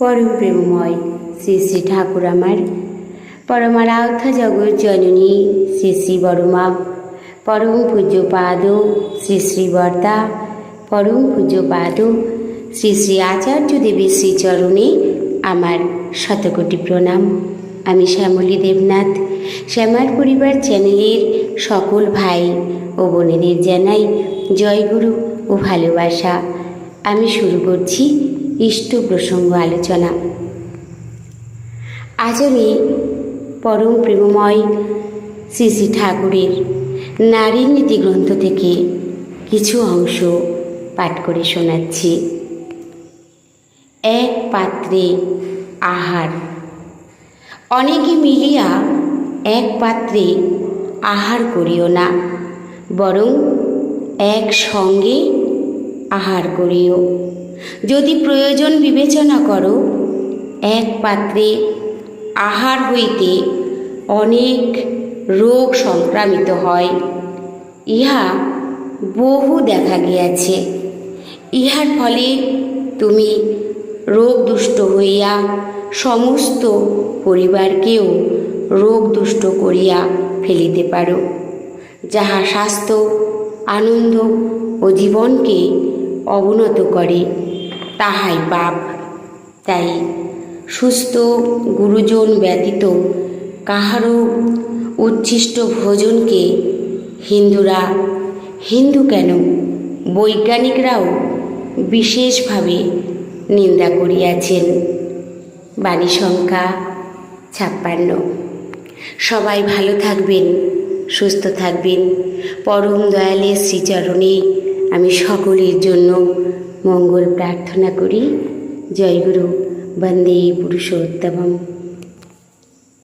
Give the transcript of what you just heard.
পরম প্রেমময় শ্রী শ্রী ঠাকুর আমার পরমারাধ্য জগৎ জননী শ্রী শ্রী বড়মা পরম পূজ্যপাদ শ্রী শ্রী বর্দা পরম পূজ্যপাদ শ্রী শ্রী আচার্য দেবের শ্রীচরণে আমার শতকোটি প্রণাম। আমি শ্যামলী দেবনাথ শ্যামার পরিবার চ্যানেলের সকল ভাই ও বোনেদের জানাই জয়গুরু ও ভালোবাসা। আমি শুরু করছি ইষ্ট প্রসঙ্গ আলোচনা। আজ আমি পরম প্রেমময় শ্রী শ্রী ঠাকুরের নারী নীতি গ্রন্থ থেকে কিছু অংশ পাঠ করে শোনাচ্ছি। এক পাত্রে আহার। অনেকে মিলিয়া এক পাত্রে আহার করিও না, বরং এক সঙ্গে আহার করিও। যদি প্রয়োজন বিবেচনা করো, এক পাত্রে আহার হইতে অনেক রোগ সংক্রামিত হয়, ইহা বহু দেখা গিয়াছে। ইহার ফলে তুমি রোগদুষ্ট হইয়া সমস্ত পরিবারকেও রোগদুষ্ট করিয়া ফেলিতে পারো, যাহা স্বাস্থ্য, আনন্দ ও জীবনকে অবনত করে, তাহাই পাপ। তাই সুস্থ গুরুজন ব্যতীত কাহারও উচ্ছিষ্ট ভোজনকে হিন্দুরা, হিন্দু কেন বৈজ্ঞানিকরাও বিশেষভাবে নিন্দা করিয়াছেন। বাণী সংখ্যা 56। সবাই ভালো থাকবেন, সুস্থ থাকবেন। পরম দয়ালের শ্রীচরণে আমি সকলের জন্য মঙ্গল প্রার্থনা করি। জয় গুরু, বন্দে পুরুষোত্তমম।